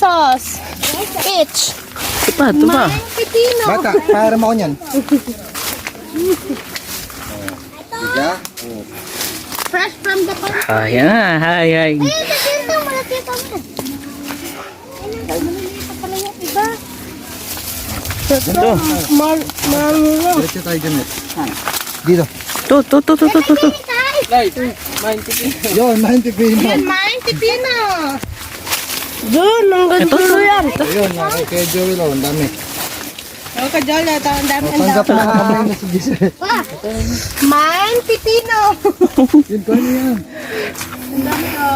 pesos. Each. Ito pa, ito pa. Maing pipino. Bata, para mo ko niyan. Tiga. Fresh from the farm. Ayan na, hi. Ayun, nakita mo, nakita mo. Ayun, maliliit pala yung iba. Ito. Diretso tayo dyan. Dito. Ito. Yun, mahin pipino. Yan, maing pipino. Doon, ang Ito. yan. Ayun, kay Joey Lo, ang dami. O, kajol, ito, ang dami, ang Tanggap dami. na kamay na si Giselle. Maing pipino. Yun ko yan. Ang dami ko.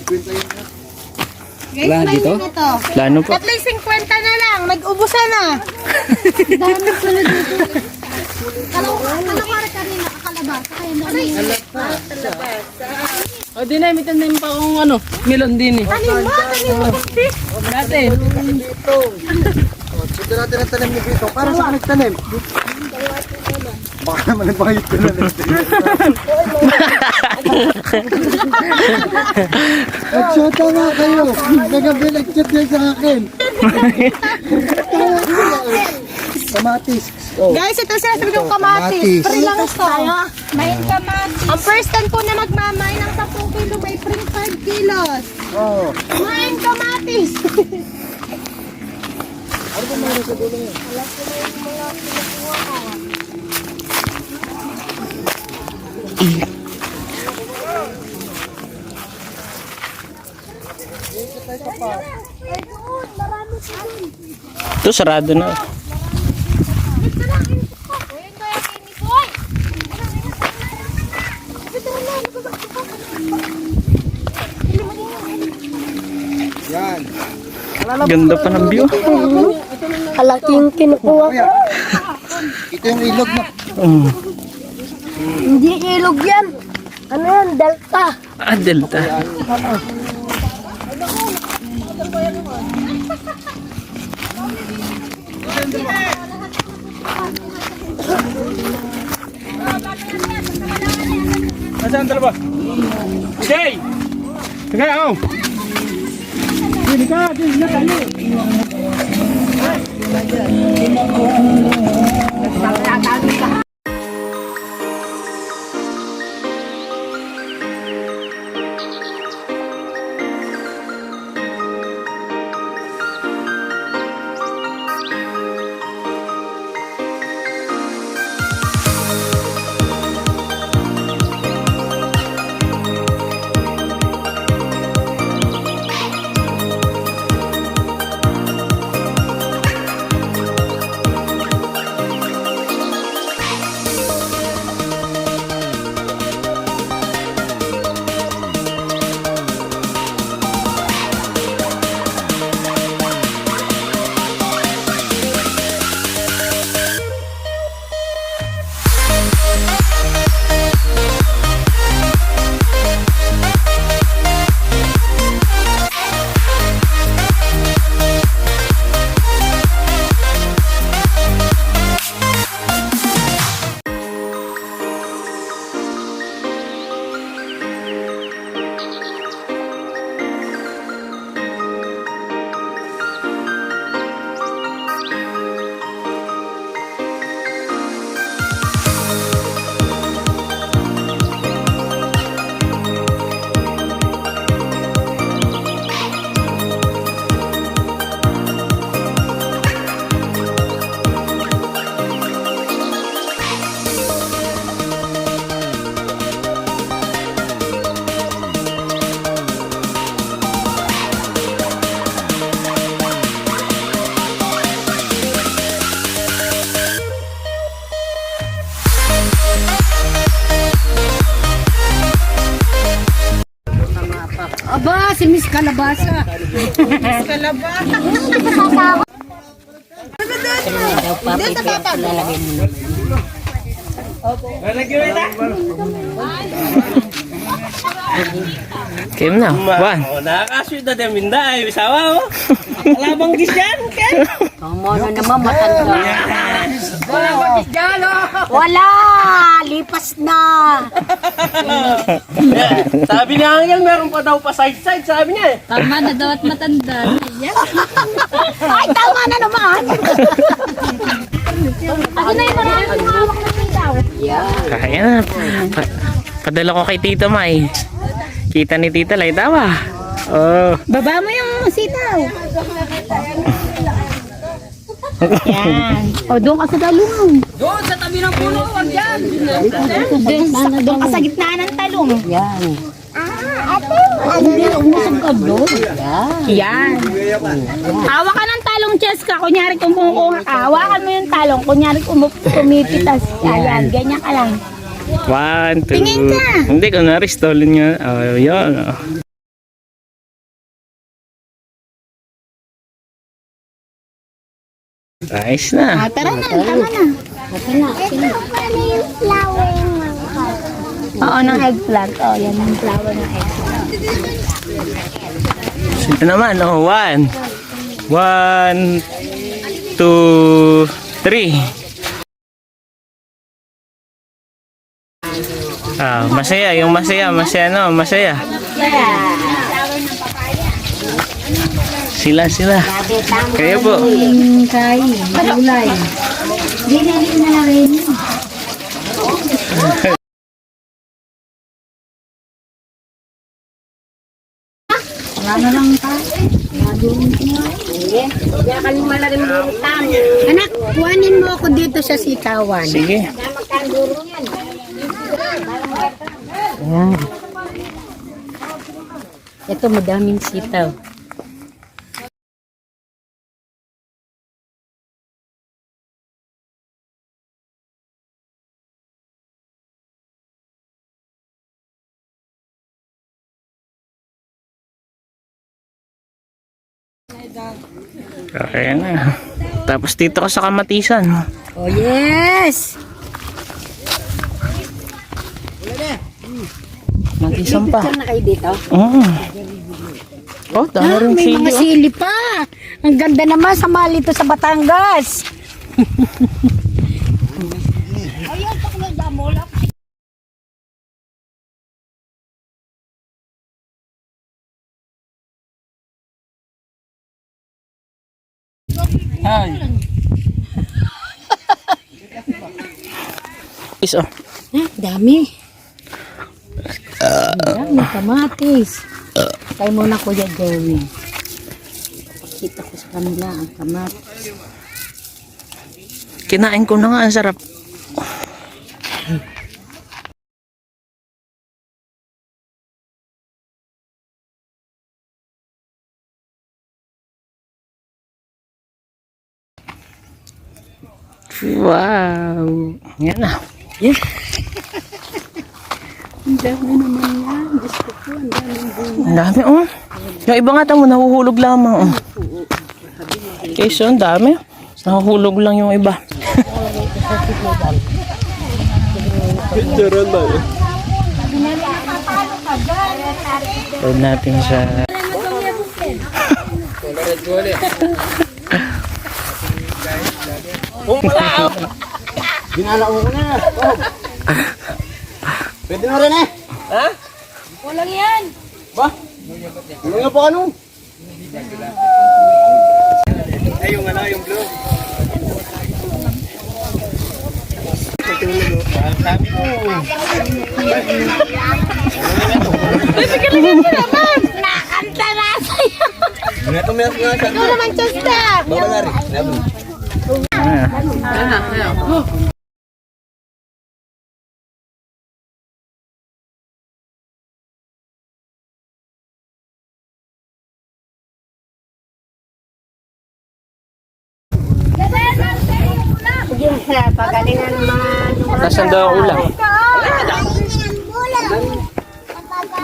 Kwenta yun na. Guys, Wala try dito? nyo ito. Plano po. At least 50 na lang. Nag-ubusan na. Dami pala dito. Kalawara kanina, kakalabasa. O, dinamitan na yung pa kung ano, melon din eh. Tanim mo. Dati. Sundan natin ang tanim ni Vito. Para sa nagtanim. Baka naman ang pangit ko na lang. Nag-shota nga kayo. Nagabi nag-chat yan sa akin. Kamatis. Oh. Guys, ito sila sabi ng kamatis. Kamatis. Free lang ito. May kamatis. Ang first time po na magmamay ng 10 kilo, may free 5 kilos. Oh. May kamatis. Ano ba meron sa dulo niya? Ito, sarado na. Yan. Ganda pa ng view. Kalaking kinukuha Kuya. Ito yung ilog na. Hindi ilog yan. Ano yan? Delta. Ah, delta. Nasaan ang dalawa? Jay! Tagay ako! Hindi ka! Hindi na tayo! Aba, si Miss Kalabasa. Miss Kalabasa. Dito tatag. Kim na. One. Oh, nakakasweet na din minda ay bisawa oh. Alabang gis yan, Ken. Kamu na naman matanda. Wala! Lipas na! Sabi ni Angel, meron pa daw pa side-side, sabi niya eh. Tama na daw at matanda. Ay, tama na naman! Ako na yung maraming hawak na pindaw. Kaya na. Padala ko kay Tita May. Kita ni Tita Lai, tama? Oh. Baba mo yung sitaw. Yan. O, doon ka sa dalong. Doon, sa tabi ng puno, wag yan. Doon ka sa gitna ng talong. Yan. Umusog ka doon. Yan. Hawa ka ng talong, Cheska. Kunyari kumukuha ka. Hawakan mo yung talong. Kunyari kumipitas. Yan. Ganyan ka lang. 1, 2. Tingin ka. Hindi ko na-restolin nga. Oh, yun. Ayos na. Tara na. Tama na. Oo, ng eggplant. O, yan ang flower ng eggplant. Ito naman, oh, 1. 1, 2, 3. Ah, masaya, yung masaya, no, masaya. Sila. Kayo po. Kain. Gulay. Dinali na lang rin. Wala lang ka. Anak, kuhanin mo ako dito sa sitawan. Sige. Ayan. Ito, madaming sitaw. Kaya na. Tapos dito ka sa kamatisan. Oh, yes! Matisan pa. Picture na kayo dito? Oo. Oh, dami rin May mga sili. sili pa. Ang ganda naman sa malito sa Batangas. Hi. Iso. Dami. Dami kamatis. Kaya muna Kuya Jeremy. Pakita ko sa kanila ang kamatis. Kinain ko na nga, ang sarap. Wow. Yan na. Ang dami naman yan. Gusto ko, ang daming bunga. Ang dami, oh. Yung iba nga tamo, nahuhulog lamang, oh. Okay, so ang dami. Nahuhulog lang yung iba. Huwag natin sa... Binala ko na. Oh. Pwede na rin eh. Ha? Walang yan. Ba? Ano nga po ano? Ay, yung ano, yung blue. Sabi ko. Nakanta na sa'yo. Ito meron nga sa... Ikaw naman, Chasta. Baba na rin. Pagalingan naman. Nasaan daw ang ulam?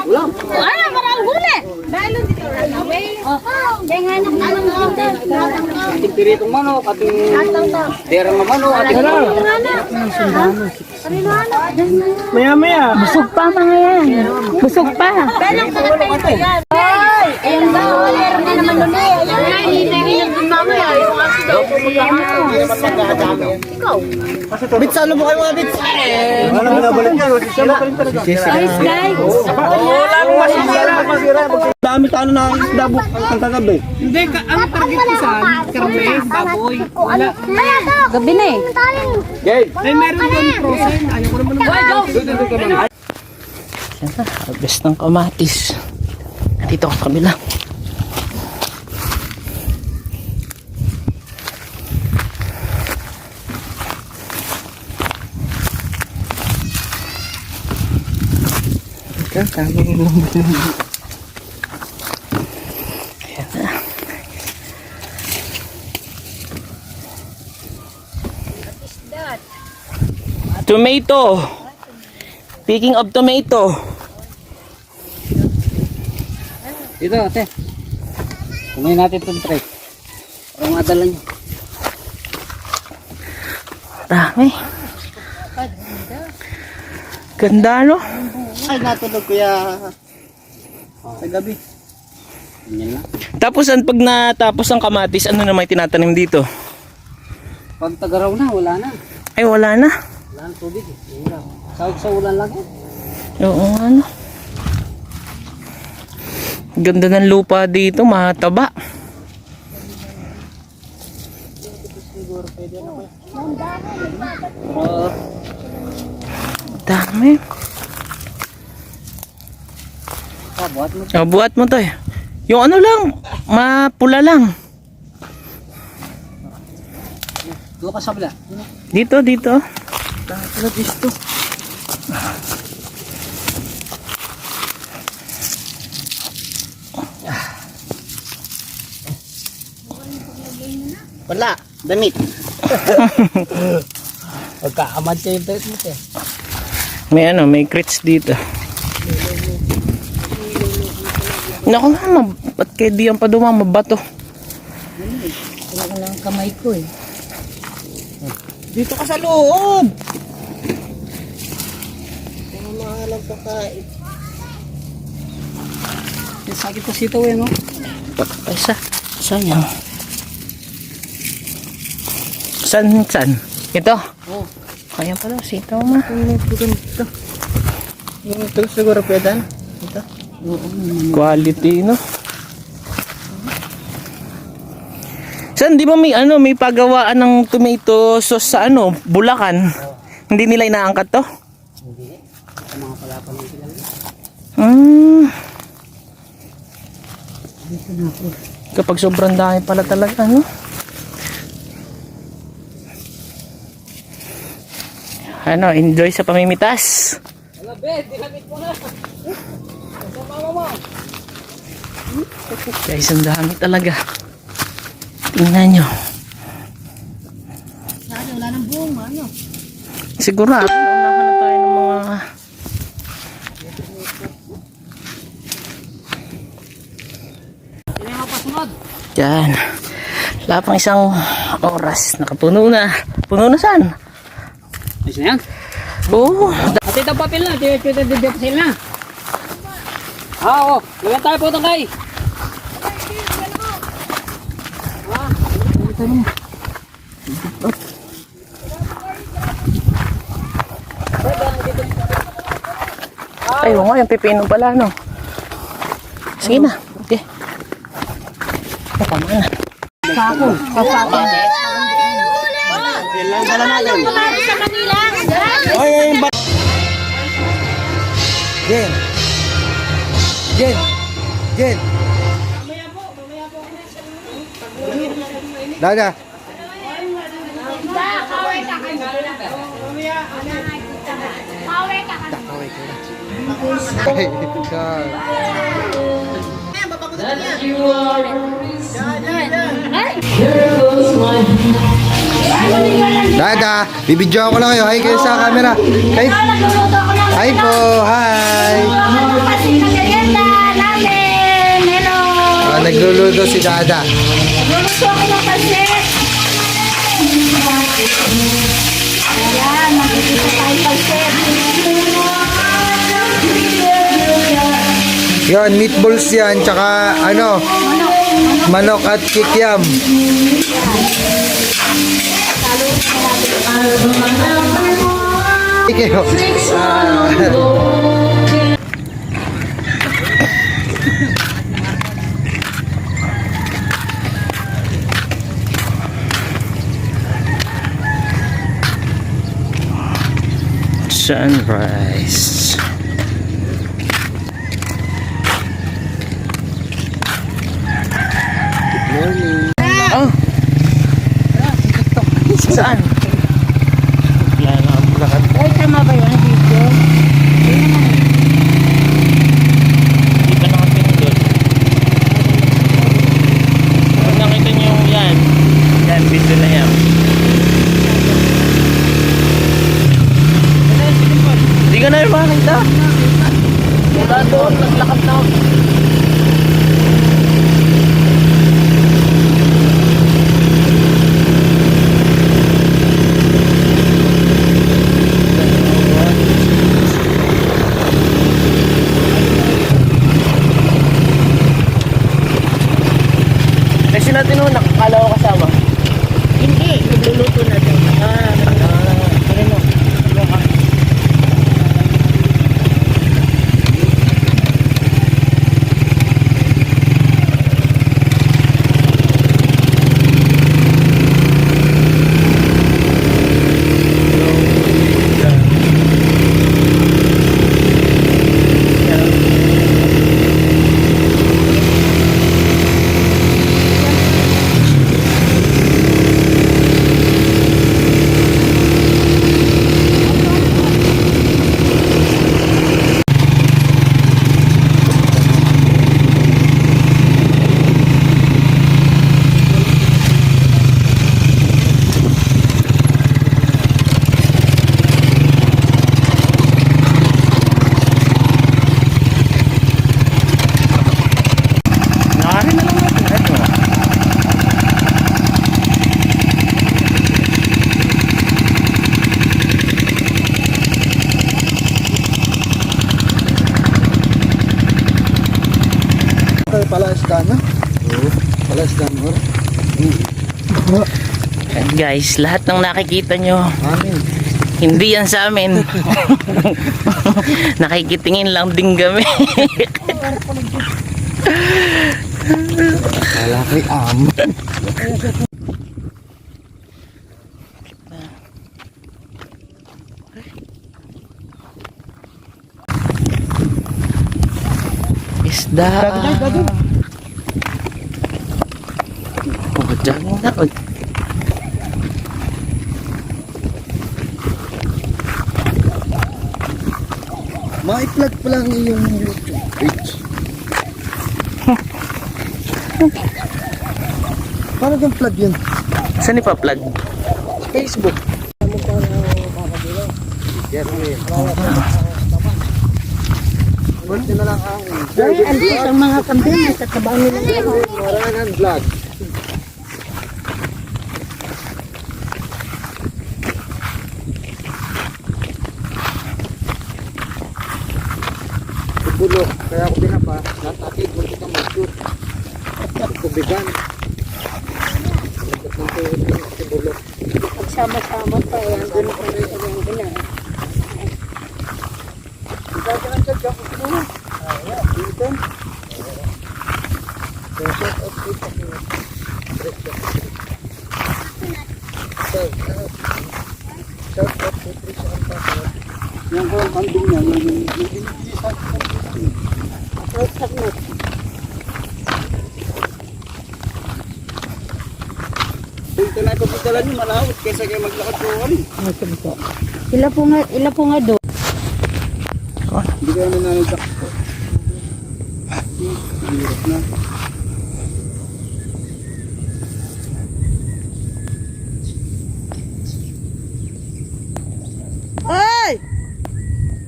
Ano, marang huli. Dahil dito. Kaya hanap naman dito. Ating piritong manok, ating derang na manok, ating Maya. Busog pa mga yan. Busog pa. Ganang pala tayo yan. Ay! Ayun ba? Meron na naman ulit. Ayun, hindi na rin yung mamaya. Bits, ano mo kayo mga bits? Wala mo nabalik yan. Sila pa rin talaga. Guys, guys. Dami tayo na isda ang kagabi. Hindi, ang target ko saan? Karne, baboy. Wala. Gabi na eh. Ay, meron doon frozen. Ayaw ko naman naman. Yan na, harvest ng kamatis. Dito ang kabila. Ayan na. Tomato. Speaking of tomato. Dito, ate. Kumain natin itong tray. Para madala niyo. Dami. Ganda, no? Ay, natulog kuya. Sa gabi. Ganyan lang. Tapos pag natapos ang kamatis, ano naman tinatanim dito? Pag tagaraw na, wala na. Ay, wala na. Wala na tubig. Wala. Sahog sa ulan lang yan. Oo, ano. Ganda ng lupa dito, mataba. Dami. Buhat mo. Buhat mo to eh. Yung ano lang, mapula lang. Doon ka sa bila. Dito, dito. Wala dito. Wala. Damit. Pagkaamad kayo yung damit mo eh. May ano, may crates dito. Naku nga, ba't kayo di yan pa mabato? Wala ko lang kamay ko eh. Dito ka sa loob! Mahalang pagkain. Yung sakit ko sitaw eh, no? Isa. Sayang. San? Ito? Oo. Kaya pala, sitaw mo. Ito siguro pwede. Ito. Quality, no? San, di ba may ano, may pagawaan ng tomato sauce sa ano, Bulacan? Hindi nila inaangkat to? Hindi. Sa mga palapan ng sila. Kapag sobrang dami pala talaga, no? Ano, enjoy sa pamimitas. Wala, be. Dinamit mo na. Sa mama mo. Guys, ang dami talaga. Tingnan nyo. Wala nang buong ano. Sigurado, unahan na tayo ng mga... Hindi mo pasunod. Yan. Wala pang isang oras. Nakapuno na. Puno na saan? Ayos na yan. Oo. At ito papel na. Ito didepsil na. Oo. Lagyan tayo po ito kay. Ay, oo nga, yung pipino pala, no? Sige na. Okay. Tama na. Ilan dala natin? Sa Manila. Jen. Jen. Jen. Dada. Dada, bibidyo ko lang kayo. Hi kayo sa camera. Hi. Hi po. Hi. Merienda namin. Hello. Nagluluto si Dada. Luluto ako ng pansit. Ayan, magigito tayo pansit. Yan, meatballs yan. Tsaka ano, manok at kikiam. kayo. Sunrise. Oh. Saan? Wala na ang lakad. Ay, tama ba yun? Video? Hindi pa nakapindot. Pag nakita niyo yung yan, video na yan. Hindi ka na yung makakita. Wala doon, naglakad na ako. Kasi natin nung nakakala ko kasama. Hindi, nagluluto na doon. And guys, lahat ng nakikita nyo, hindi yan sa amin. Nakikitingin lang din kami. Malaki Isda. Oh, dyan na. Ma-plug pa lang yung YouTube page. Paano yung plug yun? Saan ipa-plug? Facebook. Buti na lang ang Ay, andito ang mga kambing. Sa tabaw nila. Marangan vlog. Bulok, kaya ako binapa, natakit mo kita mag-shoot. Tubigan. Bulok. Pagsama-sama pa, yan doon pa rin sa mga gina. Yung ko ang kambing niya, yung punta na ito pagdala niyo, malawit kaysa kayo maglakad po kami. Ila po nga doon. Hindi kayo nananagdak po. Hirap na. Ay!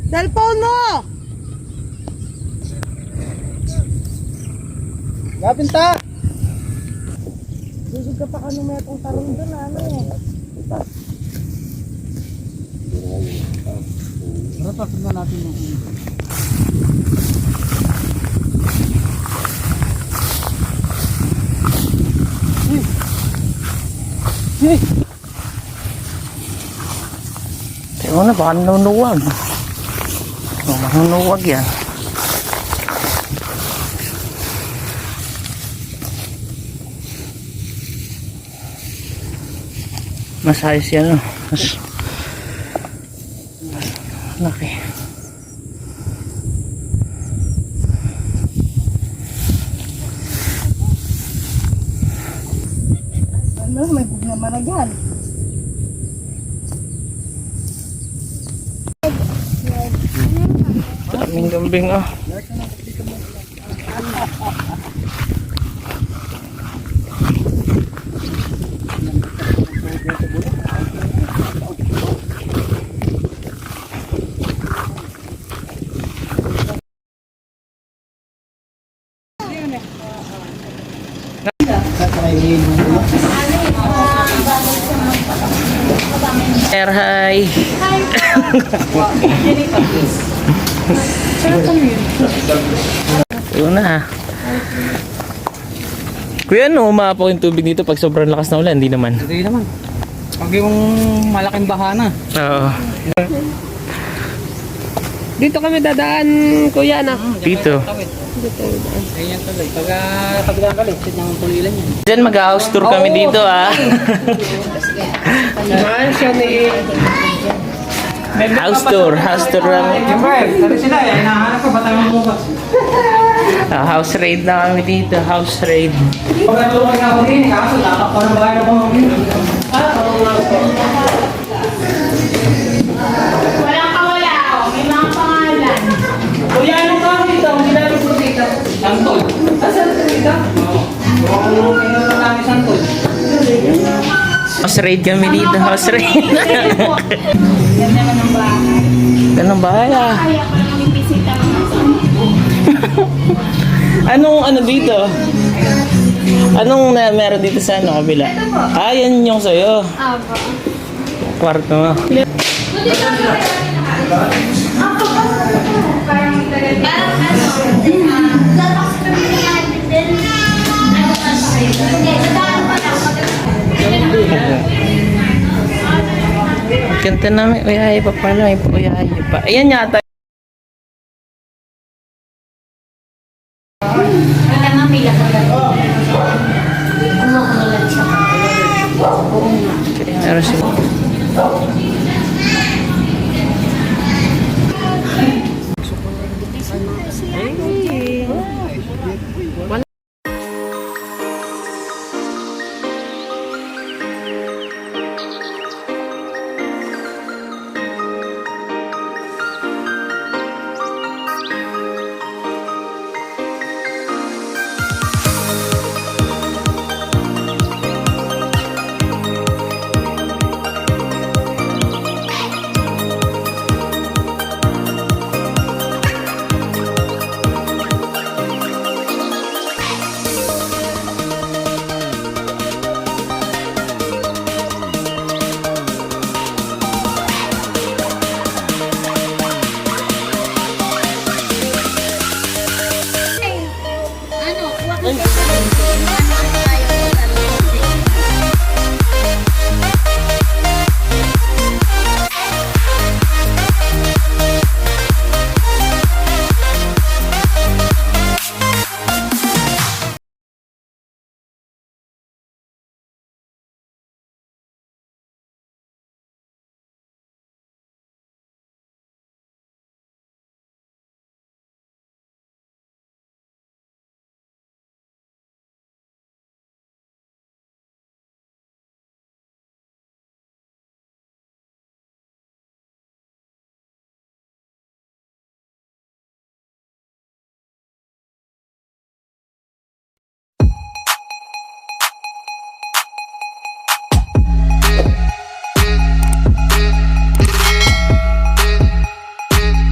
Cellphone mo! Lapinta! Susod ka pa ka nung may itong tarong doon, ano eh. Rapasok na natin yung Oo na, baka nanunuwag. Baka nanunuwag yan. Mas ayos yan, no? Mas laki. Ano, may bug naman na dyan. Daming gambing, ah. Air high. Yun na. Kuya, ano, umapok yung tubig dito pag sobrang lakas na ulan? Hindi naman. Hindi naman. Pag yung malaking bahana. Oo. Dito kami dadaan, kuya na. Dito. Ganyan tuloy. Pag kabilang kalit, ng tulilan yan. Diyan mag-house tour kami dito, ah. Mansion eh. House tour lang. Tari sila, hinahanap ko, batang mo bukas. House raid na kami dito, house raid. Pagkatulog ako din, kaso dapat ko na bagay na kung Walang kawala, oh. May mga pangalan. Kuya, ano ka dito? Ang ginagawa ko dito? Santol. Saan dito? Oo. Kung ano namin santol. House raid kami dito, house raid. Yan naman ang bahay. Ganun bahay, ah. Kaya pa naman yung bisita ng Anong ano dito? Anong meron dito sa ano, kabila? Ah, yan yung sa'yo. Aba. Kwarto mo. Kanta namin, uyahay pa pala, may uyahay pa. Ayan yata. Kita nga may lakad. Meron sila.